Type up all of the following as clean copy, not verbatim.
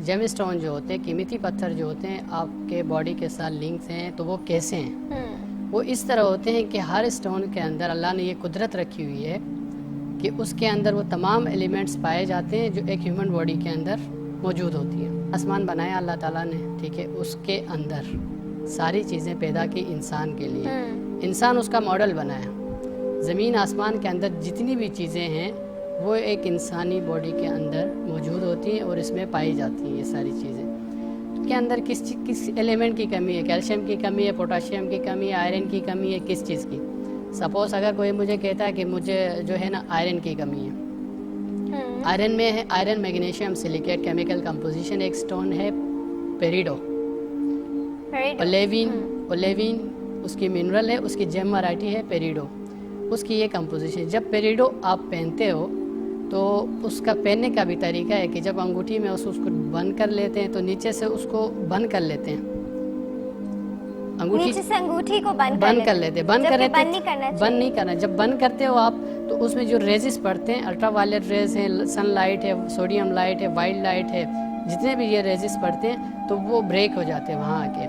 جیم stone جو ہوتے ہیں، قیمتی پتھر جو ہوتے ہیں آپ کے باڈی کے ساتھ لنکس ہیں، تو وہ کیسے ہیں؟ وہ اس طرح ہوتے ہیں کہ ہر اسٹون کے اندر اللہ نے یہ قدرت رکھی ہوئی ہے کہ اس کے اندر وہ تمام ایلیمنٹس پائے جاتے ہیں جو ایک ہیومن باڈی کے اندر موجود ہوتی ہیں۔ آسمان بنایا اللہ تعالیٰ نے، ٹھیک ہے، اس کے اندر ساری چیزیں پیدا کی انسان کے لیے، انسان اس کا ماڈل بنایا۔ زمین آسمان کے اندر جتنی بھی چیزیں ہیں وہ ایک انسانی باڈی کے اندر موجود ہوتی ہیں اور اس میں پائی جاتی ہیں یہ ساری چیزیں۔ کے اندر کس ایلیمنٹ کی کمی ہے؟ کیلشیم کی کمی ہے، پوٹاشیم کی کمی ہے، آئرن کی کمی ہے، کس چیز کی؟ سپوز اگر کوئی مجھے کہتا ہے کہ مجھے جو ہے نا آئرن کی کمی ہے، آئرن میں ہے iron magnesium silicate chemical composition, ایک سٹون ہے پیریڈو، اولیوین اس کی منرل ہے، اس کی جیم ورائٹی ہے پیریڈو، اس کی یہ کمپوزیشن۔ جب پیریڈو آپ پہنتے ہو تو اس کا پہننے کا بھی طریقہ ہے کہ جب انگوٹھی میں اس کو بند کر لیتے ہیں تو نیچے سے اس کو بند کر لیتے ہیں، نیچے سے انگوٹھی کو بند کر لیتے ہیں، بند نہیں کرنا۔ جب بند کرتے ہو آپ تو اس میں جو ریزز پڑتے ہیں، الٹرا وائلٹ ریز ہیں، سن لائٹ ہے، سوڈیم لائٹ ہے، وائلڈ لائٹ ہے، جتنے بھی یہ ریزز پڑتے ہیں تو وہ بریک ہو جاتے ہیں وہاں آ کے۔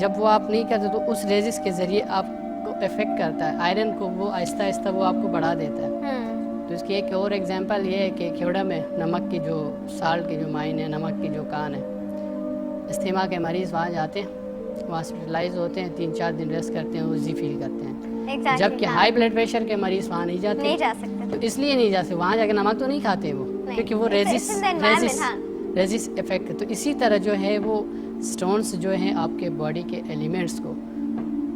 جب وہ آپ نہیں کرتے تو اس ریزز کے ذریعے آپ کو افیکٹ کرتا ہے آئرن کو، وہ آہستہ آہستہ وہ آپ کو بڑھا دیتا ہے۔ تو اس کی ایک اور ایگزامپل یہ ہے کہ کھیوڑا میں نمک کی جو سالٹ کی جو مائن ہے، نمک کی جو کان ہے، استھما کے مریض وہاں جاتے ہیں، وہ ہاسپٹلائز ہوتے ہیں، 3-4 دن ریسٹ کرتے ہیں، ایزی فیل کرتے ہیں۔ جبکہ ہائی بلڈ پریشر کے مریض وہاں نہیں جاتے، تو اس لیے نہیں جاتے، وہاں جا کے نمک تو نہیں کھاتے وہ، کیونکہ وہ ریزس افیکٹ۔ تو اسی طرح جو ہے وہ سٹونز جو ہیں آپ کے باڈی کے ایلیمنٹس کو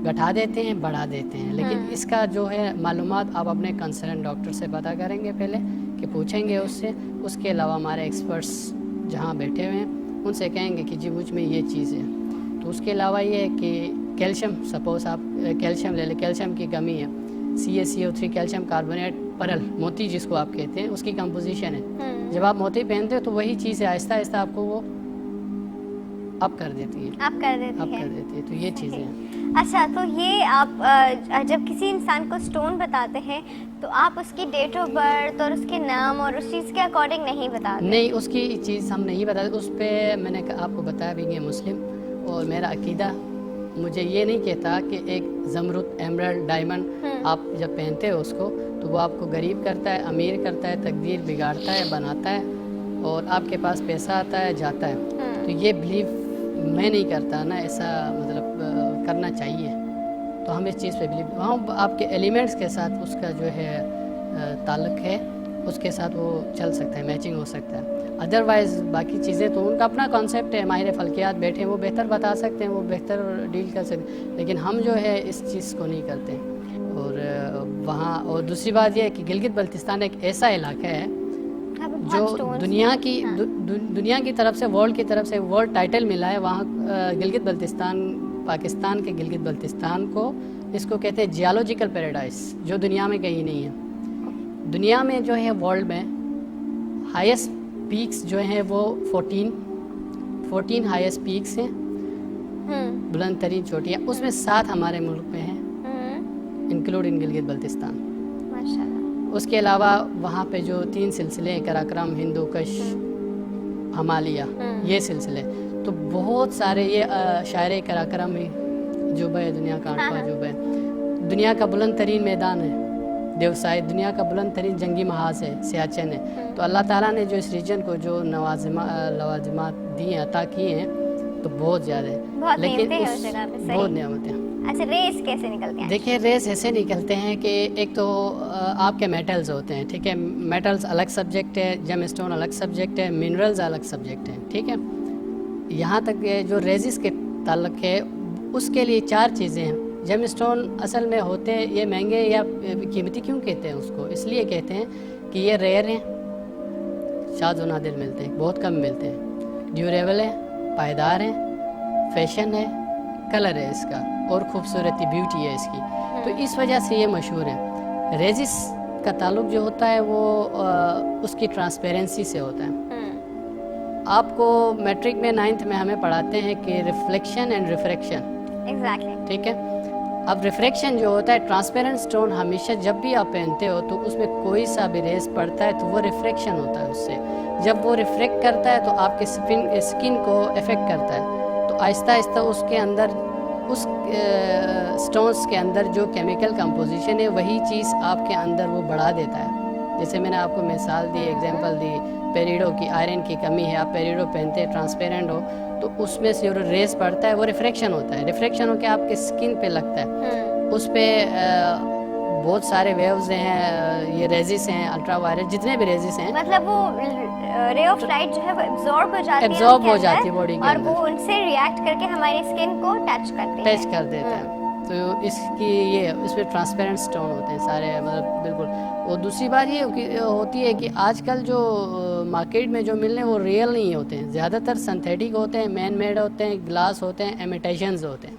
گھٹا دیتے ہیں، بڑھا دیتے ہیں۔ لیکن اس کا جو ہے معلومات آپ اپنے کنسرن ڈاکٹر سے پتہ کریں گے پہلے، کہ پوچھیں گے اس سے۔ اس کے علاوہ ہمارے ایکسپرٹس جہاں بیٹھے ہوئے ہیں ان سے کہیں گے کہ جی مجھ میں یہ چیز ہے۔ تو اس کے علاوہ یہ ہے کہ کیلشیم، سپوز آپ کیلشیم لے لیں، کیلشیم کی کمی ہے، CaCO3 کیلشیم کاربونیٹ پرل، موتی جس کو آپ کہتے ہیں، اس کی کمپوزیشن ہے۔ جب آپ موتی پہنتے ہو تو وہی چیز ہے آہستہ آہستہ آپ کو وہ اپ کر دیتی ہے، تو یہ چیزیں ہیں۔ اچھا، تو یہ آپ جب کسی انسان کو سٹون بتاتے ہیں تو آپ اس کی ڈیٹ آف برتھ اور اس کے نام اور اس چیز کے اکارڈنگ نہیں بتاتے؟ نہیں، اس کی چیز ہم نہیں بتاتے، اس پہ میں نے آپ کو بتایا بھی کہ مسلم، اور میرا عقیدہ مجھے یہ نہیں کہتا کہ ایک زمرد، ایمرلڈ، ڈائمنڈ آپ جب پہنتے ہو اس کو تو وہ آپ کو غریب کرتا ہے، امیر کرتا ہے، تقدیر بگاڑتا ہے، بناتا ہے، اور آپ کے پاس پیسہ آتا ہے، جاتا ہے۔ تو یہ بلیو میں نہیں کرتا نا، ایسا مطلب کرنا چاہیے۔ تو ہم اس چیز پہ بلیو، ہاں آپ کے ایلیمنٹس کے ساتھ اس کا جو ہے تعلق ہے، اس کے ساتھ وہ چل سکتا ہے، میچنگ ہو سکتا ہے۔ ادروائز باقی چیزیں تو ان کا اپنا کانسیپٹ ہے، ماہر فلکیات بیٹھے وہ بہتر بتا سکتے ہیں، وہ بہتر ڈیل کر سکتے ہیں، لیکن ہم جو ہے اس چیز کو نہیں کرتے۔ اور وہاں، اور دوسری بات یہ ہے کہ گلگت بلتستان ایک ایسا علاقہ ہے جو دنیا کی طرف سے، ورلڈ کی طرف سے ورلڈ ٹائٹل ملا ہے۔ وہاں گلگت بلتستان، پاکستان کے گلگت بلتستان کو، اس کو کہتے ہیں جیولوجیکل پیراڈائز، جو دنیا میں کہیں نہیں ہے۔ دنیا میں جو ہے ورلڈ میں ہائیسٹ پیکس جو ہیں وہ 14 ہائیسٹ پیکس ہیں، بلند ترین چوٹیاں، اس میں 7 ہمارے ملک میں ہیں، انکلوڈ ان گلگت بلتستان۔ اس کے علاوہ وہاں پہ جو 3 سلسلے ہیں، کراکرم، ہندو کش، ہمالیہ، یہ سلسلے، تو بہت سارے، یہ شاعر کراکرم ہے، عجوبہ ہے دنیا کا 8واں عجوبہ ہے۔ دنیا کا بلند ترین میدان ہے دیوسائی، دنیا کا بلند ترین جنگی محاذ ہے سیاچن ہے۔ تو اللہ تعالیٰ نے جو اس ریجن کو جو لوازمات دی ہیں، عطا کیے ہیں، تو بہت زیادہ ہے، لیکن بہت نعمتیں۔ اچھا، ریس کیسے نکلتے ہیں؟ دیکھیں، ریس ایسے نکلتے ہیں کہ ایک تو آپ کے میٹلز ہوتے ہیں، ٹھیک ہے، میٹلز الگ سبجیکٹ ہے، جیم اسٹون الگ سبجیکٹ ہے، منرلز الگ سبجیکٹ ہیں، ٹھیک ہے۔ یہاں تک جو ریزز کے تعلق ہے اس کے لیے 4 چیزیں ہیں۔ جیم اسٹون اصل میں ہوتے ہیں یہ مہنگے یا قیمتی کیوں کہتے ہیں اس کو؟ اس لیے کہتے ہیں کہ یہ ریئر ہیں، شاذ و نادر ملتے ہیں، بہت کم ملتے ہیں، ڈیوریبل ہیں، پائیدار ہیں، فیشن ہے، کلر ہے اس کا، اور خوبصورتی، بیوٹی ہے اس کی، تو اس وجہ سے یہ مشہور ہے۔ ریزس کا تعلق جو ہوتا ہے وہ اس کی ٹرانسپیرنسی سے ہوتا ہے۔ آپ کو میٹرک میں 9th میں ہمیں پڑھاتے ہیں کہ ریفلیکشن اینڈ ریفریکشن، ٹھیک ہے۔ اب ریفریکشن جو ہوتا ہے ٹرانسپیرنٹ سٹون ہمیشہ جب بھی آپ پہنتے ہو تو اس میں کوئی سا بھی ریز پڑتا ہے تو وہ ریفریکشن ہوتا ہے اس سے. جب وہ ریفریکٹ کرتا ہے تو آپ کے اسکن کو افیکٹ کرتا ہے. تو آہستہ آہستہ اس کے اندر اس سٹونز کے اندر جو کیمیکل کمپوزیشن ہے وہی چیز آپ کے اندر وہ بڑھا دیتا ہے. جیسے میں نے آپ کو مثال دی, ایگزامپل دی, پیریڈو کی آئرن کی کمی ہے, آپ پیریڈو پہنتے ہیں ٹرانسپیرنٹ ہو تو اس میں سے جو ریز پڑتا ہے وہ ریفریکشن ہوتا ہے. ریفریکشن ہو کے آپ کے اسکن پہ لگتا ہے, اس پہ بہت سارے ویوز ہیں, یہ ریزز ہیں, الٹرا وائلٹ جتنے بھی ریزز ہیں, مطلب وہ رے آف لائٹ جو ہے وہ ایبزارب ہو جاتی ہے, ایبزارب ہو جاتی ہے باڈی کے اور اندر, وہ ان سے ریئیکٹ کر کے ہماری اسکن کو ٹچ کرتے ہیں, ٹچ کر دیتے ہیں. تو اس کی یہ اس میں ٹرانسپیرنٹ سٹون ہوتے ہیں سارے, مطلب بالکل. اور دوسری بات یہ ہوتی ہے کہ آج کل جو مارکیٹ میں جو مل رہے ہیں وہ ریئل نہیں ہوتے ہیں, زیادہ تر سنتھیٹک ہوتے ہیں, مین میڈ ہوتے ہیں, گلاس ہوتے ہیں, امیٹیشنز ہوتے ہیں.